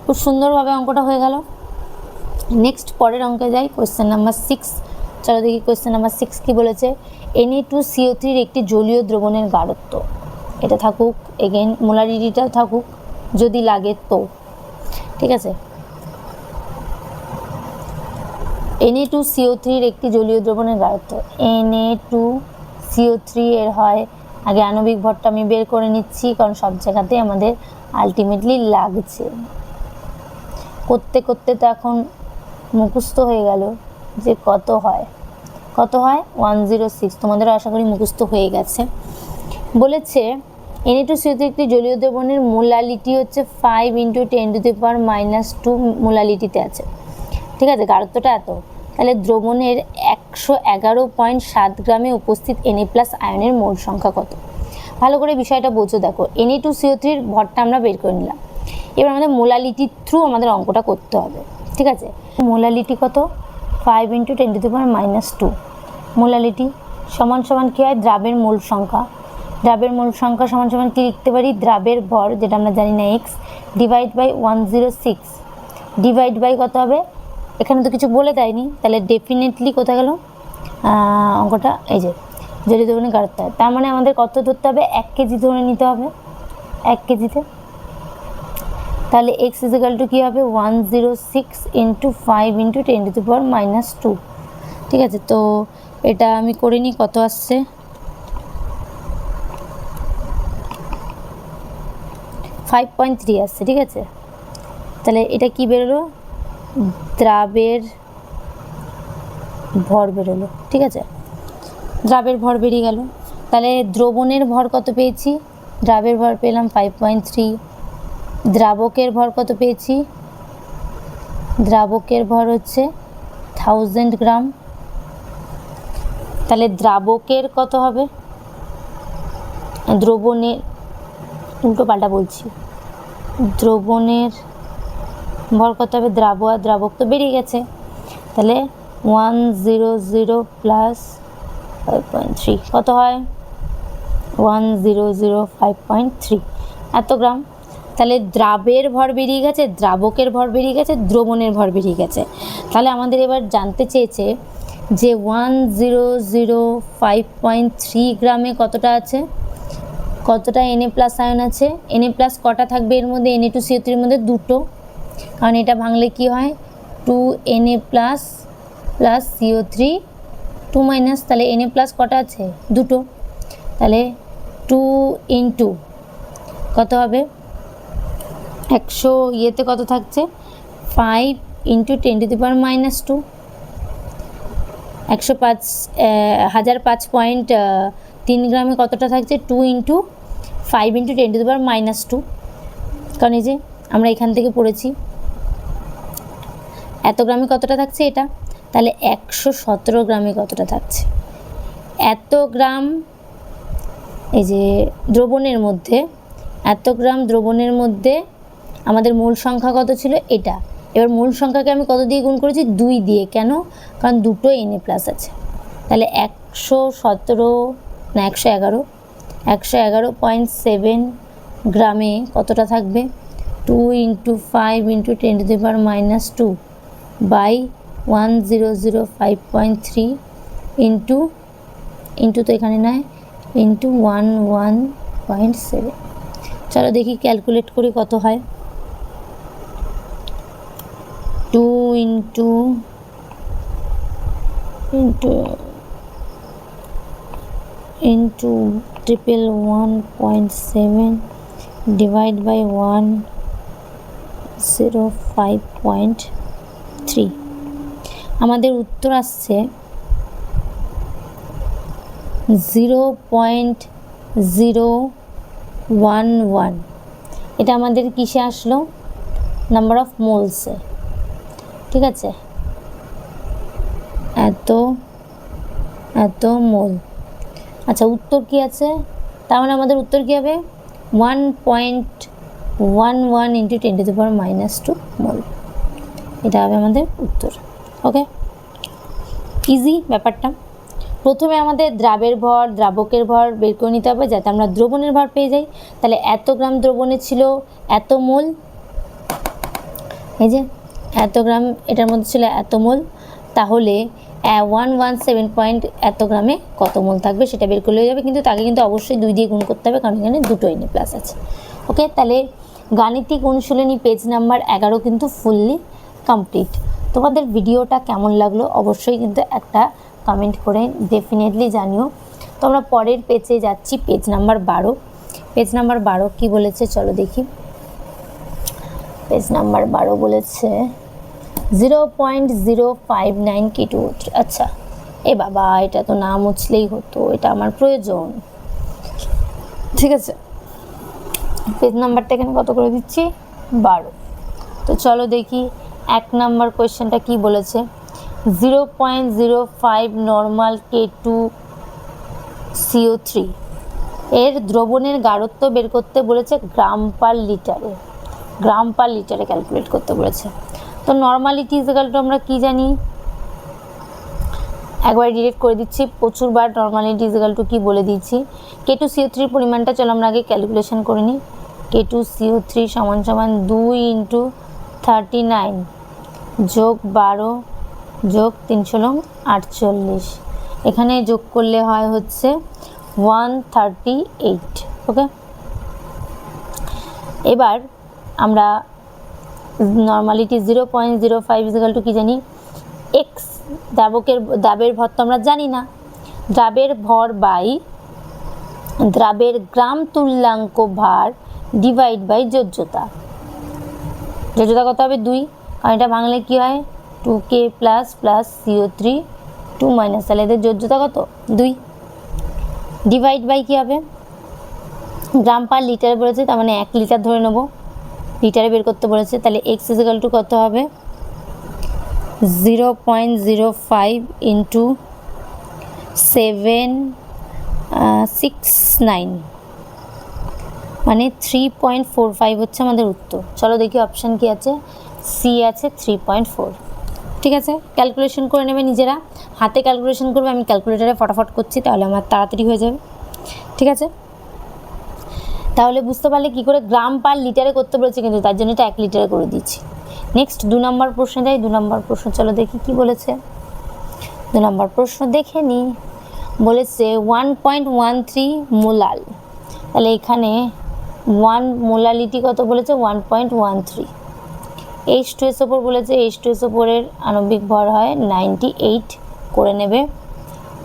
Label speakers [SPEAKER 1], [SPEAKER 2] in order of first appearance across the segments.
[SPEAKER 1] খুব সুন্দরভাবে অঙ্কটা হয়ে গেল। নেক্সট পরের অঙ্কে যাই, কোয়েশ্চেন নাম্বার 6। চলো দেখি কোয়েশ্চেন নাম্বার 6 কি বলেছে। Na2CO3 একটি জলীয় দ্রবণের গাঢ়ত্ব, এটা থাকুক, এগেন মোলারিটিটাও থাকুক যদি লাগে তো, ঠিক আছে। Na2CO3 একটি জলীয় দ্রবণের গাঢ়ত্ব, Na2CO3 এর হয়, আগে আণবিক ভরটা আমি বের করে নিচ্ছি কারণ সব জায়গাতে আমাদের আলটিমেটলি লাগছে। করতে করতে তো এখন মুখস্থ হয়ে গেল যে কত হয় 106, তোমাদেরও আশা করি মুখস্থ হয়ে গেছে। বলেছে Na2CO3 একটি জলীয় দ্রবণের মোলালিটি হচ্ছে 5 × 10⁻² মোলালিটিতে আছে, ঠিক আছে। গাঢ়ত্বটা এত, তাহলে দ্রবণের 111.7 গ্রামে উপস্থিত Na+ আয়নের মোল সংখ্যা কত? ভালো করে বিষয়টা বোঝো। দেখো Na2CO3 এর ভরটা আমরা বের করে নিলাম, এবার আমাদের মোলালিটির থ্রু আমাদের অঙ্কটা করতে হবে, ঠিক আছে। মোলালিটি কত? 5 × 10⁻²। মোলালিটি সমান সমান কী হয়? দ্রাবের মোল সংখ্যা। দ্রাবের মোল সংখ্যা সমান সমান কী লিখতে পারি? দ্রাবের ভর, যেটা আমরা জানি না, x divide by 106 divide by কত হবে? এখানে তো কিছু বলে দেয়নি, তাহলে ডেফিনেটলি কোথায় গেল অঙ্কটা? এই যে জলীয় দ্রবণের গাঢ়ত্ব হয়, তার মানে আমাদের কত ধরতে হবে? 1 কেজি ধরে নিতে হবে 1 কেজিতে। তাহলে x = কী হবে? 106 × 5 × 10⁻², ঠিক আছে। তো এটা আমি করে নিই, কত আসছে? 5.3 আসছে, ঠিক আছে। তাহলে এটা কি বেরোলো? দ্রাবের ভর বেরোলো, ঠিক আছে। দ্রাবের ভর বেরিয়ে গেল। তাহলে দ্রবণের ভর কত পেয়েছি? দ্রাবের ভর পেলাম 5.3। দ্রাবকের ভর কত পেয়েছি? দ্রাবকের ভর হচ্ছে 1000 গ্রাম। তাহলে দ্রাবকের কত হবে? দ্রবণের, উল্টো পাল্টা বলছি, দ্রবণের ভর কত হবে? দ্রাব আর দ্রাবক তো বেরিয়ে গেছে, তাহলে 100 প্লাস 5.3 কত হয়? 1005.3 এত গ্রাম। তাহলে দ্রাবের ভর বেরিয়ে গেছে, দ্রাবকের ভর বেরিয়ে গেছে, দ্রবণের ভর বেরিয়ে গেছে। তাহলে আমাদের এবার জানতে চেয়েছে যে 1005.3 গ্রামে কতটা আছে, কতটা Na+ আয়ন আছে। Na+ কটা থাকবে এর মধ্যে? Na2CO3 এর মধ্যে দুটো, কারণ এটা ভাঙলে কি হয়? 2Na+ প্লাস CO3 2-, তাহলে Na+ কটা আছে? দুটো। তাহলে 2 × কত হবে? 100 ইয়েতে কত থাকছে? 5 × 10⁻²। 1005.3 গ্রামে কতটা থাকছে? 2 × 5 × 10⁻²। কারণ এই যে আমরা এখান থেকে পড়েছি এত গ্রামে কতটা থাকছে এটা, তাহলে 117 গ্রামে কতটা থাকছে? এত গ্রাম, এই যে দ্রবণের মধ্যে এত গ্রাম দ্রবণের মধ্যে আমাদের মূল সংখ্যা কত ছিল? এটা। এবার মূল সংখ্যাকে আমি কত দিয়ে গুণ করেছি? 2 দিয়ে। কেন? কারণ দুটো Na+ আছে। তাহলে 111.7 গ্রামে কতটা থাকবে? 2 × 5 × 10⁻² বাই 1005.3 ইন্টু তো এখানে নয়, ইন্টু 11.7। চলো দেখি ক্যালকুলেট করি কত হয়। 2 ইন্টু 11.7 ডিভাইড বাই 105.3, আমাদের উত্তর আসছে 0.011। এটা আমাদের কিসে আসলো? নাম্বার অফ মোলসে, ঠিক আছে। এত মোল। আচ্ছা, উত্তর কি আছে? তার মানে আমাদের উত্তর কি হবে? 1.11 × 10⁻² মোল। এটা হবে আমাদের উত্তর। ওকে, ইজি ব্যাপারটা। প্রথমে আমাদের দ্রাবের ভর, দ্রাবকের ভর বের করে নিতে হবে যাতে আমরা দ্রবণের ভর পেয়ে যাই। তাহলে এত গ্রাম দ্রবণে ছিল এত মোল, এই যে এত গ্রাম এটার মধ্যে ছিল এত মোল, তাহলে 117 পয়েন্ট এত গ্রামে কত মোল থাকবে সেটা বের করলে হয়ে যাবে। কিন্তু তাকে কিন্তু অবশ্যই 2 দিয়ে গুণ করতে হবে, কারণ এখানে দুটো এনে প্লাস আছে। ওকে, তাহলে গাণিতিক অনুশীলনী পেজ নাম্বার 11 কিন্তু ফুললি কমপ্লিট। তোমাদের ভিডিওটা কেমন লাগলো অবশ্যই কিন্তু একটা কমেন্ট করে ডেফিনেটলি জানিও। তো আমরা পরের পেজে যাচ্ছি, পেজ নাম্বার 12। পেজ নাম্বার 12 কি বলেছে চলো দেখি। পেজ নাম্বার 12 বলেছে 0.059 কিটো। আচ্ছা, এ বাবা, এটা তো না মুছলেই হতো, এটা আমার প্রয়োজন। ঠিক আছে, পেজ নাম্বারটা এখানে কত করে দিচ্ছি, 12। তো চলো দেখি 1 নাম্বার কোয়েশ্চেনটা কি বলেছে। 0.05 নর্মাল K2CO3 এর দ্রবণের গাঢ়ত্ব বের করতে বলেছে গ্রাম পার লিটারে। গ্রাম পার লিটারে ক্যালকুলেট করতে বলেছে। তো নর্মালিটি ইজিক্যাল টু আমরা কি জানি, একবার ডিরেক্ট করে দিচ্ছি, প্রচুরবার নর্মালিটি ইজিক্যাল টু কি বলে দিচ্ছি। K2CO3 পরিমাণটা চলো আমরা আগে ক্যালকুলেশন করে নিই। K2CO3 সমান সমান 2 × 39 যোগ 12 যোগ 3 48, এখানে যোগ করলে হয় হচ্ছে 138। ওকে, এবার আমরা নর্মালিটি 0.05 ইজিক্যাল টু কি জানি, এক্স দ্রাবের ভর তো আমরা জানি না, দ্রাবের ভর বাই দ্রাবের গ্রাম তুল্যাঙ্ক ভার ডিভাইড বাই যোজ্যতা। যোজ্যতা কত হবে 2, কারণ এটা ভাঙলে কি হয় 2K plus plus CO3 2 minus, তাহলে এদের যোজ্যতা কত 2, ডিভাইড বাই কি হবে গ্রাম পার লিটারে বলেছে, তার মানে 1 লিটার ধরে নেব, লিটারে বের করতে বলেছে। তাহলে এক্স ইজিক্যাল টু কত হবে 0.05 × 769, মানে 3.45 হচ্ছে আমাদের উত্তর। চলো দেখি অপশান কি আছে, সি আছে 3.4। ঠিক আছে, ক্যালকুলেশন করে নেবে নিজেরা, হাতে ক্যালকুলেশন করবে, আমি ক্যালকুলেটারে ফটাফট করছি, তাহলে আমার তাড়াতাড়ি হয়ে যাবে। ঠিক আছে, তাহলে বুঝতে পারলে কী করে গ্রাম পার লিটারে করতে বলেছে, কিন্তু তার জন্য এটা 1 লিটারে করে দিচ্ছি। নেক্সট 2 নম্বর প্রশ্ন যাই। 2 নম্বর প্রশ্ন চলো দেখি কি বলেছে। 2 নম্বর প্রশ্ন দেখে নিই। বলেছে 1.13 মোলাল, তাহলে এখানে 1 মোলালিটি কত বলেছে 1.13। H2SO4 বলেছে, H2SO4 এর আণবিক ভর হয় 98 করে নেবে,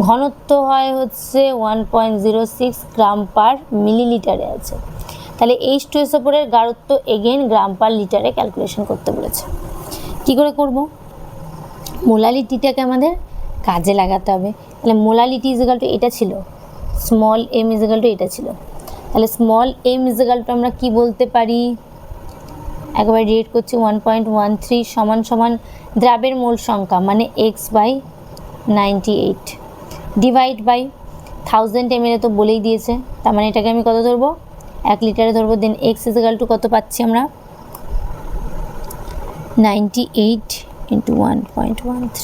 [SPEAKER 1] ঘনত্ব হয় হচ্ছে 1.06 গ্রাম পার মিলিলিটারে আছে। তাহলে H2SO4 এর গাঢ়ত্ব এগেইন গ্রাম পার লিটারে ক্যালকুলেশন করতে বলেছে। কি করে করব, মোলালিটিটাকে আমাদের কাজে লাগাতে হবে। তাহলে মোলালিটি ইজিক্যাল টু এটা ছিল, স্মল m ইজিক্যাল টু এটা ছিল, তাহলে স্মল m ইজিক্যাল টু আমরা কি বলতে পারি, একবার ডিরেক্ট করছি 1.13 সমান সমান দ্রাবের মোল সংখ্যা মানে x/98 ডিভাইড বাই 1000 ml তো বলেই দিয়েছে, তার মানে এটাকে আমি কত ধরবো 1 লিটারে ধরবো। দেন x ইজিক্যাল টু কত পাচ্ছি আমরা 98 × 1.13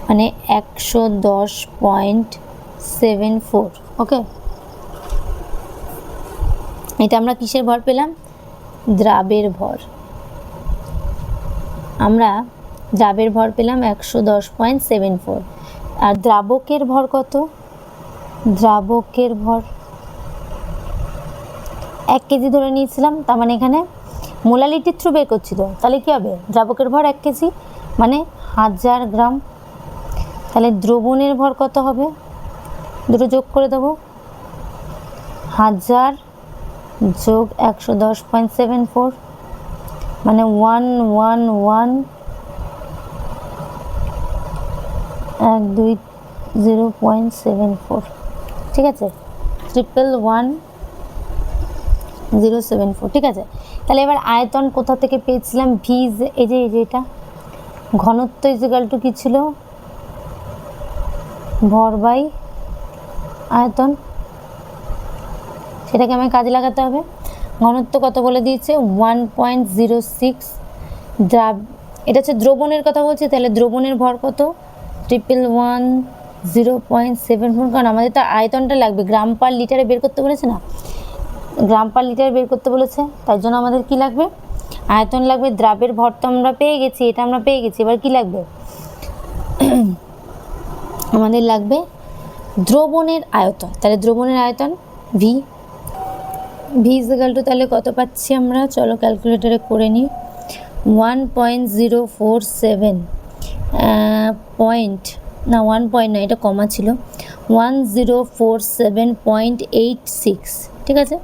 [SPEAKER 1] মানে 110.74। ওকে, এটা আমরা কিসের ভর পেলাম, দ্রাবের ভর। আমরা দ্রাবের ভর পেলাম 110.74, আর দ্রাবকের ভর কত, দ্রাবকের ভর 1 কেজি ধরে নিয়েছিলাম, তার মানে এখানে মোলালিটির থ্রু বের করছিল, তাহলে কী হবে দ্রাবকের ভর 1 কেজি মানে 1000 গ্রাম। তাহলে দ্রবণের ভর কত হবে, দুটো যোগ করে দেবো, 1000 যোগ 110.74 মানে 111,074। ঠিক আছে, 111,074। ঠিক আছে, তাহলে এবার আয়তন কোথা থেকে পেয়েছিলাম, ভি এই যে এটা, ঘনত্ব ইজিক্যাল টু কী ছিল, ভর বাই আয়তন, সেটাকে আমায় কাজে লাগাতে হবে। ঘনত্ব কত বলে দিয়েছে 1.06 এটা হচ্ছে দ্রবণের কথা বলছে, তাহলে দ্রবণের ভর কত 111,074, কারণ আমাদের তো আয়তনটা লাগবে, গ্রাম পার লিটারে বের করতে বলেছে না, গ্রাম পার লিটারে বের করতে বলেছে, তাই জন্য আমাদের কি লাগবে আয়তন লাগবে, দ্রাবের ভর তো আমরা পেয়ে গেছি, এটা আমরা পেয়ে গেছি। এবার কি লাগবে? আমাদের লাগবে দ্রবণের আয়তন। তাহলে দ্রবণের আয়তন ভি, ভি ইজিক্যাল টু তাহলে কত পাচ্ছি আমরা? চলো ক্যালকুলেটারে করে নিই। 1.047 পয়েন্ট না, 1 পয়েন্ট না, এটা কমা ছিল, 1047.86, ঠিক আছে।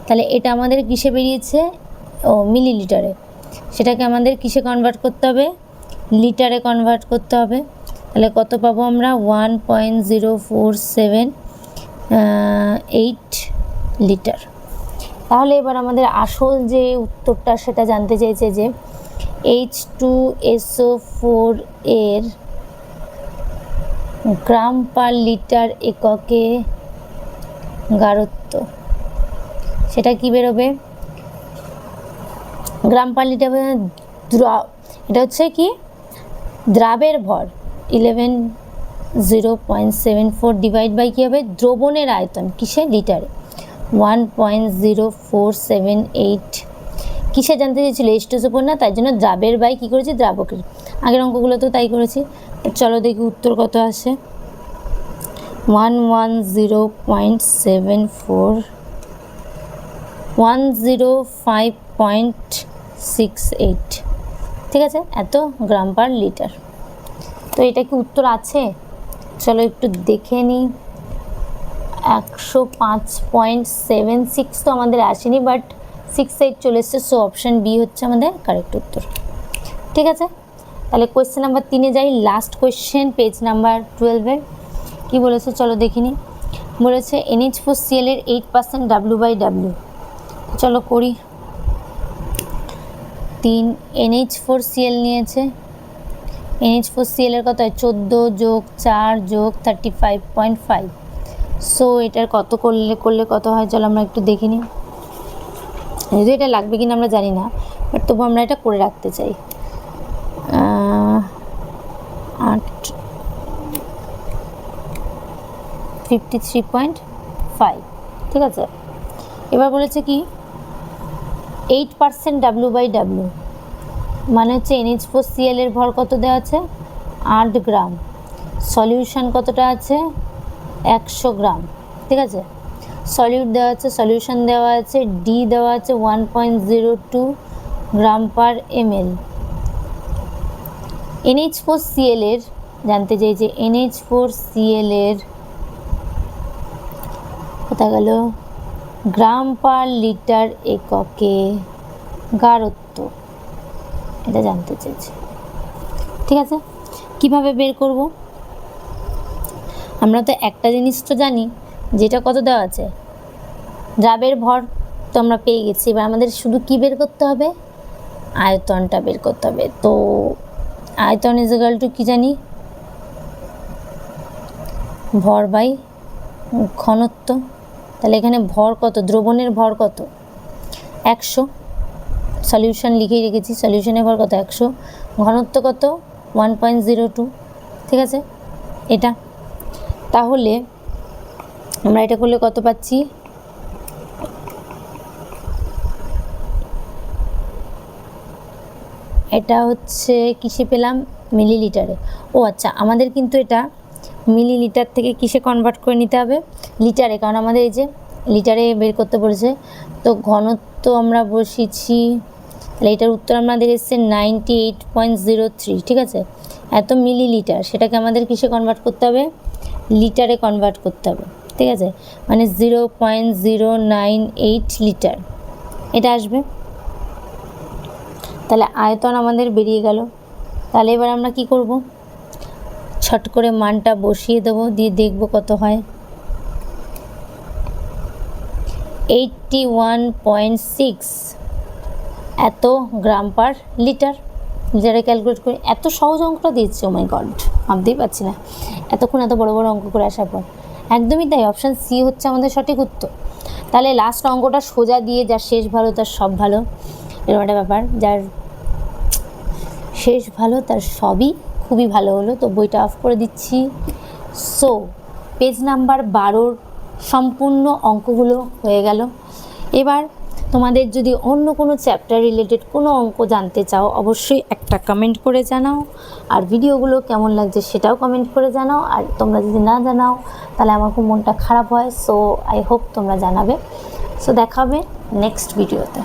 [SPEAKER 1] তাহলে এটা আমাদের কিসে বেরিয়েছে? ও মিলিলিটারে। সেটাকে আমাদের কিসে কনভার্ট করতে হবে? লিটারে কনভার্ট করতে হবে। তাহলে কত পাবো আমরা? 1.047 লিটার। তাহলে এবার আমাদের আসল যে উত্তরটা সেটা জানতে চাইছে যে H2SO4 এর গ্রাম পার লিটার এককে গাঢ়ত্ব, সেটা কি বেরোবে? গ্রাম পার লিটার, এটা হচ্ছে কি দ্রাবের ভর 0.74 ডিভাইড বাই কী হবে? দ্রবণের আয়তন কিসে? লিটারে। 1.0478 কিসে জানতে চেয়েছিল? H2SO4 না, তাই জন্য দ্রাবের বাই কী করেছি? দ্রাবকের। আগের অঙ্কগুলো তো তাই করেছি। চলো দেখি উত্তর কত আসে। 110.74 105.68, ঠিক আছে, এত গ্রাম পার লিটার। তো এটা কি উত্তর আছে? চলো একটু দেখে নিই। 105.76 তো আমাদের আসেনি, বাট 68 চলে এসছে। সো অপশান বি হচ্ছে আমাদের কারেক্ট উত্তর, ঠিক আছে। তাহলে কোয়েশ্চেন নাম্বার 3-এ যাই। লাস্ট কোয়েশ্চেন পেজ নাম্বার 12-এর কী বলেছে চলো দেখিনি। বলেছে NH4Cl এর 8% W/W। চলো করি। 3 NH4Cl নিয়েছে। NH4Cl এর কত হয়? 14 যোগ 4 যোগ 35.5। সো এটার কত করলে কত হয়? চলো আমরা একটু দেখে নিই। যদিও এটা লাগবে কিনা আমরা জানি না, বাট তবু আমরা এটা করে রাখতে চাই। 53.5, ঠিক আছে। এবার বলেছে কি 8% W/W, মানে হচ্ছে NH4Cl এর ভর কত দেওয়া আছে? 8 গ্রাম। সলিউশন কতটা আছে? 100 গ্রাম, ঠিক আছে। সলিউট দেওয়া আছে, সলিউশন দেওয়া আছে, ডি দেওয়া আছে 1.02 গ্রাম পার ml। NH4Cl এর জানতে চাই যে NH4Cl এর কোথায় গেল? গ্রাম পার লিটার এককে গাঢ়ত্ব, এটা জানতে চেয়েছে, ঠিক আছে। কিভাবে বের করব? আমরা তো একটা জিনিস তো জানি, যেটা কত দেওয়া আছে, দ্রাবের ভর তো আমরা পেয়ে গেছি। এবার আমাদের শুধু কি বের করতে হবে? আয়তনটা বের করতে হবে। তো আয়তন ইজিক্যাল টু কি জানি? ভর বাই ঘনত্ব। তাহলে এখানে ভর কত? দ্রবণের ভর কত? 100। সলিউশন লিখেই রেখেছি, সলিউশনের ভর কত? 100। ঘনত্ব কত? 1.02, ঠিক আছে এটা। তাহলে আমরা এটা করলে কত পাচ্ছি? এটা হচ্ছে কিসে পেলাম? মিলিলিটারে। ও আচ্ছা, আমাদের কিন্তু এটা মিলিলিটার থেকে কিসে কনভার্ট করে নিতে হবে? লিটারে, কারণ আমাদের এই যে লিটারে বের করতে বলেছে। তো ঘনত্ব আমরা বসিয়েছি, তাহলে এটার উত্তর আমাদের এসছে 98.03, ঠিক আছে। এত মিলিলিটার, সেটাকে আমাদের কিসে কনভার্ট করতে হবে? লিটারে কনভার্ট করতে হবে, ঠিক আছে। মানে 0.098 লিটার এটা আসবে। তাহলে আয়তন আমাদের বেরিয়ে গেল। তাহলে এবার আমরা কি করব? ছট করে মানটা বসিয়ে দেবো, দিয়ে দেখব কত হয়। 81.6 এত গ্রাম পার লিটার। লিটারে ক্যালকুলেট করে এত সহজ অঙ্কটা দিচ্ছে। ও মাই গড, ভাবতেই পারছি না এতক্ষণ এত বড় বড় অঙ্ক করে আসার পর। একদমই তাই, অপশান সি হচ্ছে আমাদের সঠিক উত্তর। তাহলে লাস্ট অঙ্কটা সোজা দিয়ে যার শেষ ভালো তার সব ভালো, এরকম একটা ব্যাপার। যার শেষ ভালো তার সবই খুবই ভালো হলো। তো বইটা অফ করে দিচ্ছি। সো পেজ নাম্বার 12 সম্পূর্ণ অঙ্কগুলো হয়ে গেল। এবার তোমাদের যদি অন্য কোনো চ্যাপ্টার রিলেটেড কোনো অঙ্ক জানতে চাও অবশ্যই একটা কমেন্ট করে জানাও, আর ভিডিওগুলো কেমন লাগছে সেটাও কমেন্ট করে জানাও। আর তোমরা যদি না জানাও তাহলে আমার খুব মনটা খারাপ হয়। সো আই হোপ তোমরা জানাবে। সো দেখা হবে নেক্সট ভিডিওতে।